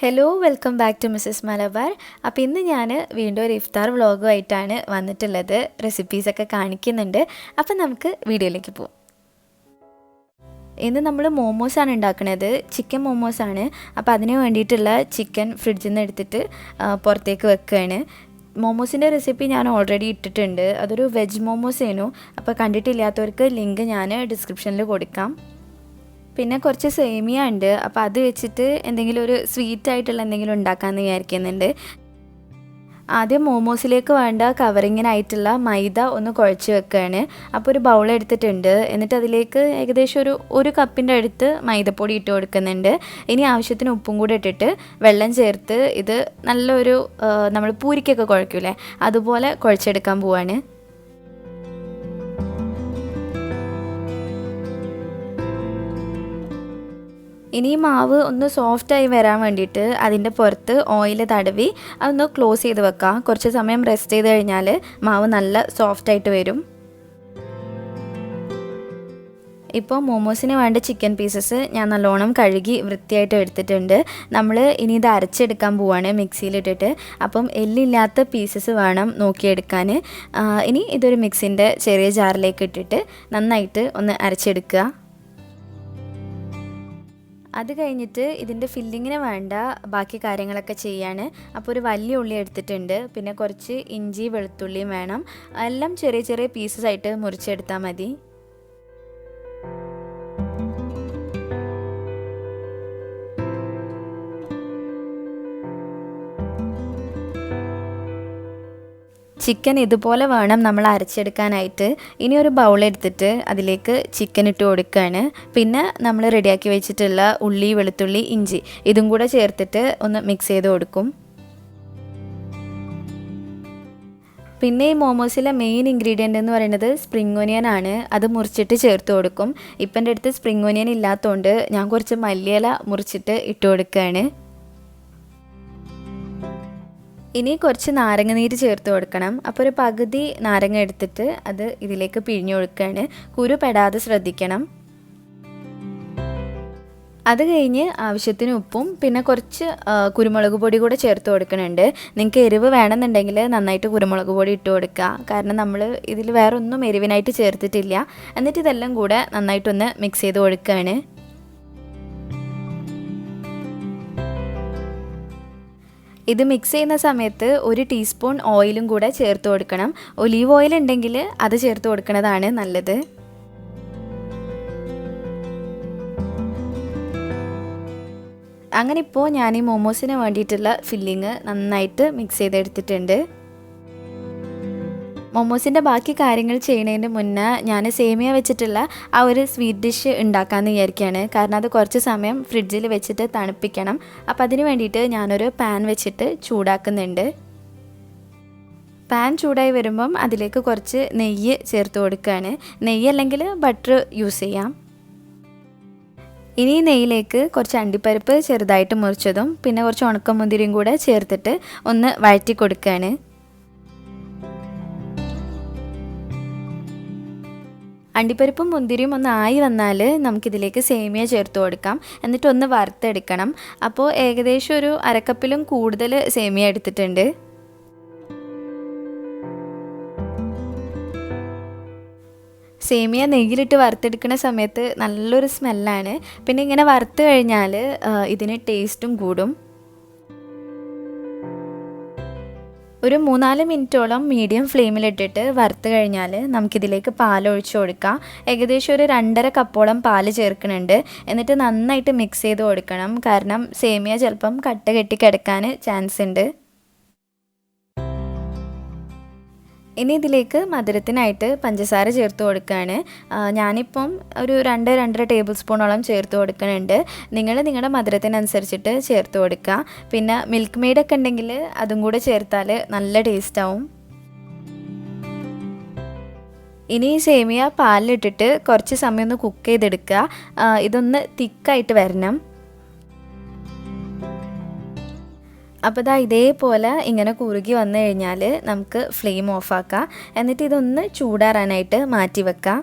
Hello welcome back to Mrs Malabar. അപ്പോൾ ഇന്ന് ഞാൻ വീണ്ടും ഒരു ഇഫ്താർ വ്ളോഗുമായിട്ടാണ് വന്നിട്ടുള്ളത്. റെസിപ്പീസൊക്കെ കാണിക്കുന്നുണ്ട്. അപ്പോൾ നമുക്ക് വീഡിയോയിലേക്ക് പോകാം. ഇന്ന് നമ്മൾ മോമോസാണ് ഉണ്ടാക്കുന്നത്. ചിക്കൻ മോമോസാണ്. അപ്പോൾ അതിന് വേണ്ടിയിട്ടുള്ള ചിക്കൻ ഫ്രിഡ്ജിൽ നിന്ന് എടുത്തിട്ട് പുറത്തേക്ക് വെക്കുകയാണ്. മോമോസിൻ്റെ റെസിപ്പി ഞാൻ ഓൾറെഡി ഇട്ടിട്ടുണ്ട്. അതൊരു വെജ് മോമോസേനു. അപ്പോൾ കണ്ടിട്ടില്ലാത്തവർക്ക് ലിങ്ക് ഞാൻ ഡിസ്ക്രിപ്ഷനിൽ കൊടുക്കാം. പിന്നെ കുറച്ച് സേമിയ ഉണ്ട്. അപ്പോൾ അത് വെച്ചിട്ട് എന്തെങ്കിലും ഒരു സ്വീറ്റായിട്ടുള്ള എന്തെങ്കിലും ഉണ്ടാക്കാമെന്ന് വിചാരിക്കുന്നുണ്ട്. ആദ്യം മോമോസിലേക്ക് വേണ്ട കവറിങ്ങിനായിട്ടുള്ള മൈദ ഒന്ന് കുഴച്ച് വെക്കുകയാണ്. അപ്പോൾ ഒരു ബൗൾ എടുത്തിട്ടുണ്ട്. എന്നിട്ട് അതിലേക്ക് ഏകദേശം ഒരു കപ്പിൻ്റെ അടുത്ത് മൈദപ്പൊടി ഇട്ട് കൊടുക്കുന്നുണ്ട്. ഇനി ആവശ്യത്തിന് ഉപ്പും കൂടെ ഇട്ടിട്ട് വെള്ളം ചേർത്ത് ഇത് നല്ലൊരു നമ്മൾ പൂരിക്കൊക്കെ കുഴയ്ക്കൂലേ, അതുപോലെ കുഴച്ചെടുക്കാൻ പോവാണ്. ഇനി മാവ് ഒന്ന് സോഫ്റ്റായി വരാൻ വേണ്ടിയിട്ട് അതിൻ്റെ പുറത്ത് ഓയിൽ തടവി അതൊന്ന് ക്ലോസ് ചെയ്ത് വെക്കാം. കുറച്ച് സമയം റെസ്റ്റ് ചെയ്ത് കഴിഞ്ഞാൽ മാവ് നല്ല സോഫ്റ്റായിട്ട് വരും. ഇപ്പോൾ മോമോസിന് വേണ്ട ചിക്കൻ പീസസ് ഞാൻ നല്ലോണം കഴുകി വൃത്തിയായിട്ട് എടുത്തിട്ടുണ്ട്. നമ്മൾ ഇനി ഇത് അരച്ചെടുക്കാൻ പോവാണ് മിക്സിയിലിട്ടിട്ട്. അപ്പം എല്ലില്ലാത്ത പീസസ് വേണം നോക്കിയെടുക്കാൻ. ഇനി ഇതൊരു മിക്സിൻ്റെ ചെറിയ ജാറിലേക്ക് ഇട്ടിട്ട് നന്നായിട്ട് ഒന്ന് അരച്ചെടുക്കുക. അത് കഴിഞ്ഞിട്ട് ഇതിൻ്റെ ഫില്ലിങ്ങിന് വേണ്ട ബാക്കി കാര്യങ്ങളൊക്കെ ചെയ്യാണ്. അപ്പോൾ ഒരു വലിയ ഉള്ളി എടുത്തിട്ടുണ്ട്. പിന്നെ കുറച്ച് ഇഞ്ചി വെളുത്തുള്ളിയും വേണം. എല്ലാം ചെറിയ ചെറിയ പീസസ് ആയിട്ട് മുറിച്ചെടുത്താൽ മതി. ചിക്കൻ ഇതുപോലെ വേണം നമ്മൾ അരച്ചെടുക്കാനായിട്ട്. ഇനി ഒരു ബൗൾ എടുത്തിട്ട് അതിലേക്ക് ചിക്കൻ ഇട്ട് കൊടുക്കുകയാണ്. പിന്നെ നമ്മൾ റെഡിയാക്കി വെച്ചിട്ടുള്ള ഉള്ളി വെളുത്തുള്ളി ഇഞ്ചി ഇതും കൂടെ ചേർത്തിട്ട് ഒന്ന് മിക്സ് ചെയ്ത് കൊടുക്കും. പിന്നെ ഈ മോമോസിലെ മെയിൻ ഇൻഗ്രീഡിയൻ്റ് എന്ന് പറയുന്നത് സ്പ്രിംഗ് ഒനിയൻ ആണ്. അത് മുറിച്ചിട്ട് ചേർത്ത് കൊടുക്കും. ഇപ്പം എൻ്റെ അടുത്ത് സ്പ്രിംഗ് ഒനിയൻ ഇല്ലാത്തതുകൊണ്ട് ഞാൻ കുറച്ച് മല്ലിയില മുറിച്ചിട്ട് ഇട്ട് കൊടുക്കുകയാണ്. ഇനി കുറച്ച് നാരങ്ങ നീര് ചേർത്ത് കൊടുക്കണം. അപ്പോൾ ഒരു പകുതി നാരങ്ങ എടുത്തിട്ട് അത് ഇതിലേക്ക് പിഴിഞ്ഞു കൊടുക്കുകയാണ്. കുരു പെടാതെ ശ്രദ്ധിക്കണം. അത് കഴിഞ്ഞ് ആവശ്യത്തിന് ഉപ്പും പിന്നെ കുറച്ച് കുരുമുളക് പൊടി കൂടെ ചേർത്ത് കൊടുക്കുന്നുണ്ട്. നിങ്ങൾക്ക് എരിവ് വേണമെന്നുണ്ടെങ്കിൽ നന്നായിട്ട് കുരുമുളക് പൊടി ഇട്ട് കൊടുക്കുക. കാരണം നമ്മൾ ഇതിൽ വേറെ ഒന്നും എരിവിനായിട്ട് ചേർത്തിട്ടില്ല. എന്നിട്ട് ഇതെല്ലാം കൂടെ നന്നായിട്ടൊന്ന് മിക്സ് ചെയ്ത് കൊടുക്കുകയാണ്. ഇത് മിക്സ് ചെയ്യുന്ന സമയത്ത് 1 ടീസ്പൂൺ ഓയിലും കൂടെ ചേർത്ത് കൊടുക്കണം. ഒലീവ് ഓയിൽ ഉണ്ടെങ്കിൽ അത് ചേർത്ത് കൊടുക്കുന്നതാണ് നല്ലത്. അങ്ങനെ ഇപ്പോൾ ഞാൻ ഈ മോമോസിന് വേണ്ടിയിട്ടുള്ള ഫില്ലിങ് നന്നായിട്ട് മിക്സ് ചെയ്തെടുത്തിട്ടുണ്ട്. മോമോസിൻ്റെ ബാക്കി കാര്യങ്ങൾ ചെയ്യുന്നതിന് മുന്നേ ഞാൻ സേമിയ വെച്ചിട്ടുള്ള ആ ഒരു സ്വീറ്റ് ഡിഷ് ഉണ്ടാക്കാമെന്ന് വിചാരിക്കുകയാണ്. കാരണം അത് കുറച്ച് സമയം ഫ്രിഡ്ജിൽ വെച്ചിട്ട് തണുപ്പിക്കണം. അപ്പോൾ അതിന് വേണ്ടിയിട്ട് ഞാനൊരു പാൻ വെച്ചിട്ട് ചൂടാക്കുന്നുണ്ട്. പാൻ ചൂടായി വരുമ്പം അതിലേക്ക് കുറച്ച് നെയ്യ് ചേർത്ത് കൊടുക്കുകയാണ്. നെയ്യ് അല്ലെങ്കിൽ ബട്ടർ യൂസ് ചെയ്യാം. ഇനി നെയ്യിലേക്ക് കുറച്ച് അണ്ടിപ്പരിപ്പ് ചെറുതായിട്ട് മുറിച്ചതും പിന്നെ കുറച്ച് ഉണക്കമുന്തിരിയും കൂടെ ചേർത്തിട്ട് ഒന്ന് വഴറ്റി കൊടുക്കുകയാണ്. അണ്ടിപ്പരിപ്പും മുന്തിരിയും ഒന്ന് ആയി വന്നാൽ നമുക്കിതിലേക്ക് സേമിയ ചേർത്ത് കൊടുക്കാം. എന്നിട്ട് ഒന്ന് വറുത്തെടുക്കണം. അപ്പോൾ ഏകദേശം ഒരു അരക്കപ്പിലും കൂടുതൽ സേമിയ എടുത്തിട്ടുണ്ട്. സേമിയ നെയ്യിലിട്ട് വറുത്തെടുക്കുന്ന സമയത്ത് നല്ലൊരു സ്മെല്ലാണ്. പിന്നെ ഇങ്ങനെ വറുത്ത് കഴിഞ്ഞാൽ ഇതിന് ടേസ്റ്റും കൂടും. ഒരു 3-4 മിനിറ്റോളം മീഡിയം ഫ്ലെയിമിലിട്ടിട്ട് വറുത്ത് കഴിഞ്ഞാൽ നമുക്കിതിലേക്ക് പാൽ ഒഴിച്ചു കൊടുക്കാം. ഏകദേശം ഒരു 2.5 കപ്പോളം പാല് ചേർക്കുന്നുണ്ട്. എന്നിട്ട് നന്നായിട്ട് മിക്സ് ചെയ്ത് കൊടുക്കണം. കാരണം സേമിയ ചിലപ്പം കട്ട കെട്ടി കിടക്കാൻ ചാൻസ് ഉണ്ട്. ഇനി ഇതിലേക്ക് മധുരത്തിനായിട്ട് പഞ്ചസാര ചേർത്ത് കൊടുക്കുകയാണ്. ഞാനിപ്പം ഒരു 2-2.5 ടേബിൾ സ്പൂണോളം ചേർത്ത് കൊടുക്കുന്നുണ്ട്. നിങ്ങൾ നിങ്ങളുടെ മധുരത്തിനനുസരിച്ചിട്ട് ചേർത്ത് കൊടുക്കുക. പിന്നെ മിൽക്ക് മെയ്ഡൊക്കെ ഉണ്ടെങ്കിൽ അതും കൂടെ ചേർത്താൽ നല്ല ടേസ്റ്റാവും. ഇനി സേമിയ പാലിലിട്ടിട്ട് കുറച്ച് സമയം ഒന്ന് കുക്ക് ചെയ്തെടുക്കുക. ഇതൊന്ന് തിക്കായിട്ട് വരണം. അപ്പോൾ ഇതേപോലെ ഇങ്ങനെ കുറുകി വന്നു കഴിഞ്ഞാൽ നമുക്ക് ഫ്ലെയിം ഓഫാക്കാം. എന്നിട്ട് ഇതൊന്ന് ചൂടാറാനായിട്ട് മാറ്റി വെക്കാം.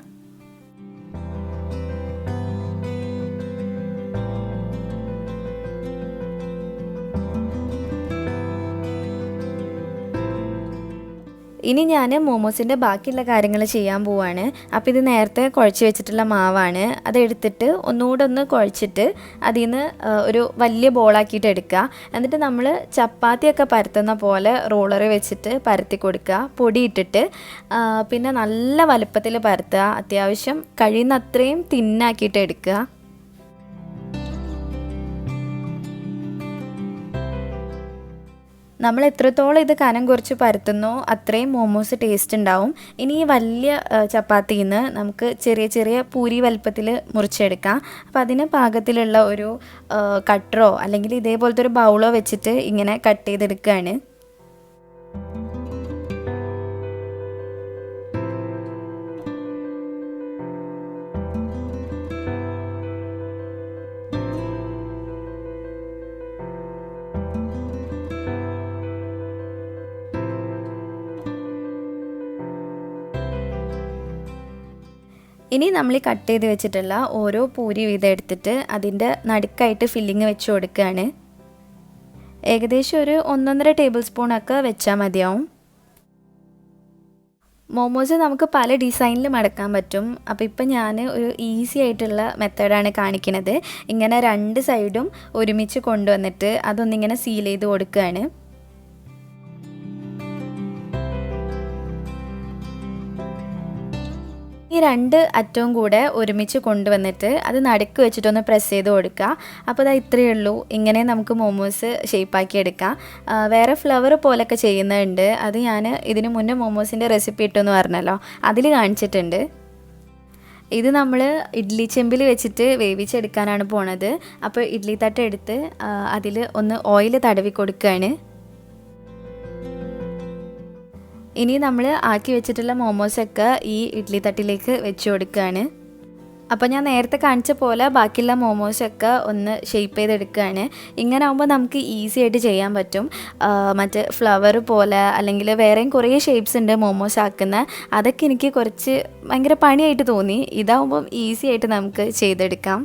ഇനി ഞാൻ മോമോസിൻ്റെ ബാക്കിയുള്ള കാര്യങ്ങൾ ചെയ്യാൻ പോവാണ്. അപ്പോൾ ഇത് നേരത്തെ കുഴച്ച് വെച്ചിട്ടുള്ള മാവാണ്. അതെടുത്തിട്ട് ഒന്നുകൂടെ ഒന്ന് കുഴച്ചിട്ട് അതിൽ നിന്ന് ഒരു വലിയ ബോളാക്കിയിട്ട് എടുക്കുക. എന്നിട്ട് നമ്മൾ ചപ്പാത്തിയൊക്കെ പരത്തുന്ന പോലെ റോളർ വെച്ചിട്ട് പരത്തി കൊടുക്കുക, പൊടി ഇട്ടിട്ട്. പിന്നെ നല്ല വലുപ്പത്തിൽ പരത്തുക, അത്യാവശ്യം കഴിയുന്ന അത്രയും തിന്നാക്കിയിട്ട് എടുക്കുക. നമ്മൾ എത്രത്തോളം ഇത് കനം കുറച്ച് പരത്തുന്നോ അത്രയും മോമോസ് ടേസ്റ്റ് ഉണ്ടാവും. ഇനി ഈ വലിയ ചപ്പാത്തിയിൽ നിന്ന് നമുക്ക് ചെറിയ ചെറിയ പൂരി വലുപ്പത്തിൽ മുറിച്ചെടുക്കാം. അപ്പോൾ അതിന് പാകത്തിലുള്ള ഒരു കട്ടറോ അല്ലെങ്കിൽ ഇതേപോലത്തെ ഒരു ബൗളോ വെച്ചിട്ട് ഇങ്ങനെ കട്ട് ചെയ്തെടുക്കുകയാണ്. ഇനി നമ്മൾ ഈ കട്ട് ചെയ്ത് വെച്ചിട്ടുള്ള ഓരോ പൂരി വീതം എടുത്തിട്ട് അതിൻ്റെ നടുക്കായിട്ട് ഫില്ലിങ് വെച്ച് കൊടുക്കുകയാണ്. ഏകദേശം ഒരു 1.5 ടേബിൾ സ്പൂണൊക്കെ വെച്ചാൽ മതിയാവും. മോമോസ് നമുക്ക് പല ഡിസൈനിൽ മടക്കാൻ പറ്റും. അപ്പോൾ ഇപ്പം ഞാൻ ഒരു ഈസി ആയിട്ടുള്ള മെത്തേഡാണ് കാണിക്കുന്നത്. ഇങ്ങനെ 2 സൈഡും ഒരുമിച്ച് കൊണ്ടുവന്നിട്ട് അതൊന്നിങ്ങനെ സീൽ ചെയ്ത് കൊടുക്കുകയാണ്. ഈ 2 അറ്റവും കൂടെ ഒരുമിച്ച് കൊണ്ടുവന്നിട്ട് അത് നടുക്ക് വെച്ചിട്ടൊന്ന് പ്രസ് ചെയ്ത് കൊടുക്കുക. അപ്പോൾ അത് ഇത്രയേ ഉള്ളൂ. ഇങ്ങനെ നമുക്ക് മോമോസ് ഷേപ്പാക്കി എടുക്കാം. വേറെ ഫ്ലവർ പോലൊക്കെ ചെയ്യുന്നുണ്ട്. അത് ഞാൻ ഇതിന് മുന്നേ മോമോസിൻ്റെ റെസിപ്പി ഇട്ടെന്ന് പറഞ്ഞല്ലോ, അതിൽ കാണിച്ചിട്ടുണ്ട്. ഇത് നമ്മൾ ഇഡ്ഡലി ചെമ്പിൽ വെച്ചിട്ട് വേവിച്ചെടുക്കാനാണ് പോണത്. അപ്പോൾ ഇഡ്ഡലി തട്ട് എടുത്ത് അതിൽ ഒന്ന് ഓയിൽ തടവി കൊടുക്കുകയാണ്. ഇനി നമ്മൾ ആക്കി വെച്ചിട്ടുള്ള മോമോസൊക്കെ ഈ ഇഡ്ഡലി തട്ടിലേക്ക് വെച്ച് കൊടുക്കുകയാണ്. അപ്പോൾ ഞാൻ നേരത്തെ കാണിച്ച പോലെ ബാക്കിയുള്ള മോമോസൊക്കെ ഒന്ന് ഷേപ്പ് ചെയ്തെടുക്കുകയാണ്. ഇങ്ങനെ ആകുമ്പോൾ നമുക്ക് ഈസി ആയിട്ട് ചെയ്യാൻ പറ്റും. മറ്റ് ഫ്ലവർ പോലെ അല്ലെങ്കിൽ വേറെയും കുറേ ഷേപ്സ് ഉണ്ട് മോമോസ് ആക്കുന്ന. അതൊക്കെ എനിക്ക് കുറച്ച് ഭയങ്കര പണിയായിട്ട് തോന്നി. ഇതാവുമ്പം ഈസി ആയിട്ട് നമുക്ക് ചെയ്തെടുക്കാം.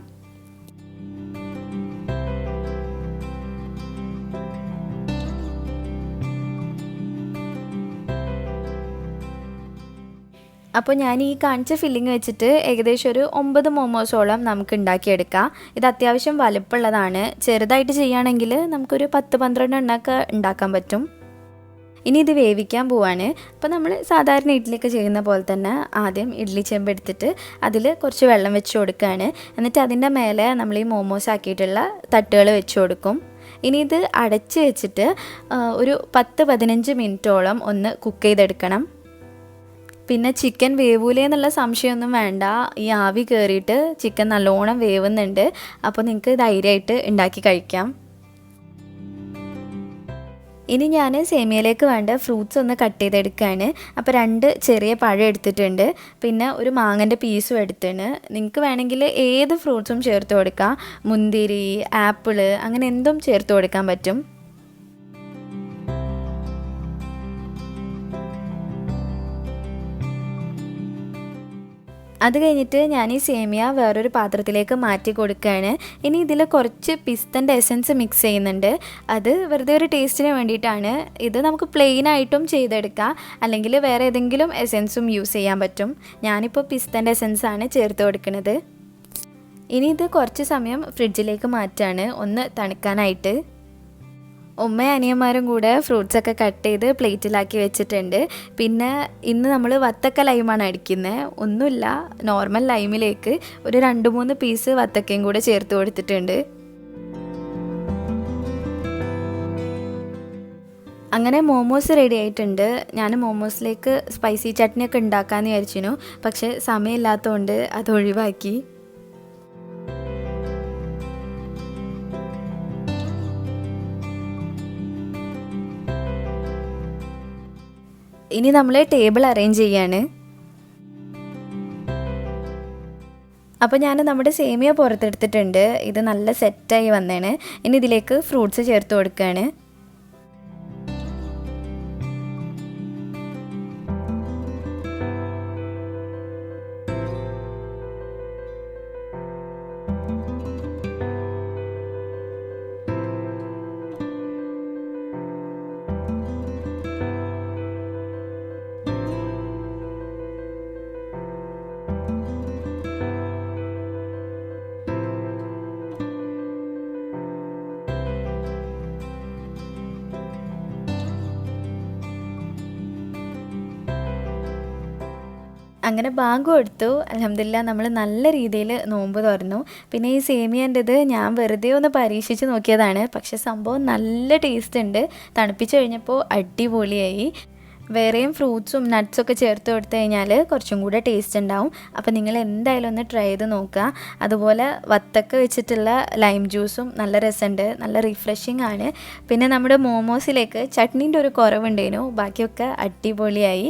അപ്പോൾ ഞാൻ ഈ കാണിച്ച ഫില്ലിങ് വെച്ചിട്ട് ഏകദേശം ഒരു 9 മോമോസോളം നമുക്ക് ഉണ്ടാക്കിയെടുക്കാം. ഇത് അത്യാവശ്യം വലുപ്പമുള്ളതാണ്. ചെറുതായിട്ട് ചെയ്യുകയാണെങ്കിൽ നമുക്കൊരു 10-12 എണ്ണമൊക്കെ ഉണ്ടാക്കാൻ പറ്റും. ഇനി ഇത് വേവിക്കാൻ പോവാണ്. അപ്പോൾ നമ്മൾ സാധാരണ ഇഡ്ഡലിയൊക്കെ ചെയ്യുന്ന പോലെ തന്നെ ആദ്യം ഇഡ്ഡലി ചെമ്പ് എടുത്തിട്ട് അതിൽ കുറച്ച് വെള്ളം വെച്ച് കൊടുക്കുകയാണ്. എന്നിട്ട് അതിൻ്റെ മേലെ നമ്മൾ ഈ മോമോസ് ആക്കിയിട്ടുള്ള തട്ടുകൾ വെച്ച് കൊടുക്കും. ഇനി ഇത് അടച്ച് വെച്ചിട്ട് ഒരു 10-15 മിനിറ്റോളം ഒന്ന് കുക്ക് ചെയ്തെടുക്കണം. പിന്നെ ചിക്കൻ വേവൂലേ എന്നുള്ള സംശയമൊന്നും വേണ്ട. ഈ ആവി കയറിയിട്ട് ചിക്കൻ നല്ലോണം വേവുന്നുണ്ട്. അപ്പോൾ നിങ്ങൾക്ക് ധൈര്യമായിട്ട് ഉണ്ടാക്കി കഴിക്കാം. ഇനി ഞാൻ സേമിയയിലേക്ക് വേണ്ട ഫ്രൂട്ട്സ് ഒന്ന് കട്ട് ചെയ്തെടുക്കുകയാണ്. അപ്പോൾ 2 ചെറിയ പഴം എടുത്തിട്ടുണ്ട്. പിന്നെ ഒരു മാങ്ങൻ്റെ പീസും എടുത്തിട്ടുണ്ട്. നിങ്ങൾക്ക് വേണമെങ്കിൽ ഏത് ഫ്രൂട്ട്സും ചേർത്ത് കൊടുക്കാം. മുന്തിരി, ആപ്പിള്, അങ്ങനെ എന്തും ചേർത്ത് കൊടുക്കാൻ പറ്റും. അത് കഴിഞ്ഞിട്ട് ഞാൻ ഈ സേമിയ വേറൊരു പാത്രത്തിലേക്ക് മാറ്റി കൊടുക്കുകയാണ്. ഇനി ഇതിൽ കുറച്ച് പിസ്തൻ്റെ എസൻസ് മിക്സ് ചെയ്യുന്നുണ്ട്. അത് വെറുതെ ഒരു ടേസ്റ്റിന് വേണ്ടിയിട്ടാണ്. ഇത് നമുക്ക് പ്ലെയിൻ ആയിട്ടും ചെയ്തെടുക്കാം, അല്ലെങ്കിൽ വേറെ ഏതെങ്കിലും എസൻസും യൂസ് ചെയ്യാൻ പറ്റും. ഞാനിപ്പോൾ പിസ്തൻ്റെ എസൻസാണ് ചേർത്ത് കൊടുക്കുന്നത്. ഇനി ഇത് കുറച്ച് സമയം ഫ്രിഡ്ജിലേക്ക് മാറ്റാണ്, ഒന്ന് തണുക്കാനായിട്ട്. ഉമ്മയും അനിയന്മാരും കൂടെ ഫ്രൂട്ട്സൊക്കെ കട്ട് ചെയ്ത് പ്ലേറ്റിലാക്കി വെച്ചിട്ടുണ്ട്. പിന്നെ ഇന്ന് നമ്മൾ വത്തക്ക ലൈമാണ് അടിക്കുന്നത്. ഒന്നുമില്ല, നോർമൽ ലൈമിലേക്ക് ഒരു 2-3 പീസ് വത്തക്കയും കൂടെ ചേർത്ത് കൊടുത്തിട്ടുണ്ട്. അങ്ങനെ മോമോസ് റെഡി ആയിട്ടുണ്ട്. ഞാൻ മോമോസിലേക്ക് സ്പൈസി ചട്നിയൊക്കെ ഉണ്ടാക്കാമെന്ന് വിചാരിച്ചിരുന്നു, പക്ഷേ സമയമില്ലാത്തതുകൊണ്ട് അത് ഒഴിവാക്കി. ഇനി നമ്മൾ ടേബിൾ അറേഞ്ച് ചെയ്യാണ്. അപ്പോൾ ഞാൻ നമ്മുടെ സേമിയ പുറത്തെടുത്തിട്ടുണ്ട്. ഇത് നല്ല സെറ്റായി വന്നേണ്. ഇനി ഇതിലേക്ക് ഫ്രൂട്ട്സ് ചേർത്ത് കൊടുക്കുകയാണ്. അങ്ങനെ ബാങ്ക് കൊടുത്തു. അൽഹംദുലില്ലാ നമ്മൾ നല്ല രീതിയിൽ നോമ്പ് തുറന്നു. പിന്നെ ഈ സേമിയൻ്റെത് ഞാൻ വെറുതെ ഒന്ന് പരീക്ഷിച്ച് നോക്കിയതാണ്. പക്ഷെ സംഭവം നല്ല ടേസ്റ്റ് ഉണ്ട്. തണുപ്പിച്ച് കഴിഞ്ഞപ്പോൾ അടിപൊളിയായി. വേറെയും ഫ്രൂട്ട്സും നട്ട്സൊക്കെ ചേർത്ത് കൊടുത്തു കഴിഞ്ഞാൽ കുറച്ചും കൂടെ ടേസ്റ്റ് ഉണ്ടാവും. അപ്പോൾ നിങ്ങൾ എന്തായാലും ഒന്ന് ട്രൈ ചെയ്ത് നോക്കുക. അതുപോലെ വത്തക്ക വെച്ചിട്ടുള്ള ലൈം ജ്യൂസും നല്ല രസമുണ്ട്, നല്ല റിഫ്രഷിങ് ആണ്. പിന്നെ നമ്മുടെ മോമോസിലേക്ക് ചട്നീൻ്റെ ഒരു കുറവുണ്ടേനു, ബാക്കിയൊക്കെ അടിപൊളിയായി.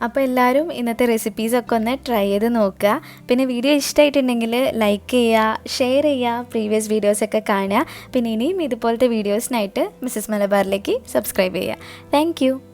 അപ്പോൾ എല്ലാവരും ഇന്നത്തെ റെസിപ്പീസൊക്കെ ഒന്ന് ട്രൈ ചെയ്ത് നോക്കുക. പിന്നെ വീഡിയോ ഇഷ്ടമായിട്ടുണ്ടെങ്കിൽ ലൈക്ക് ചെയ്യുക, ഷെയർ ചെയ്യുക, പ്രീവിയസ് വീഡിയോസൊക്കെ കാണുക. പിന്നെ ഇനിയും ഇതുപോലത്തെ വീഡിയോസിനായിട്ട് മിസ്സസ് മലബാറിലേക്ക് സബ്സ്ക്രൈബ് ചെയ്യുക. താങ്ക്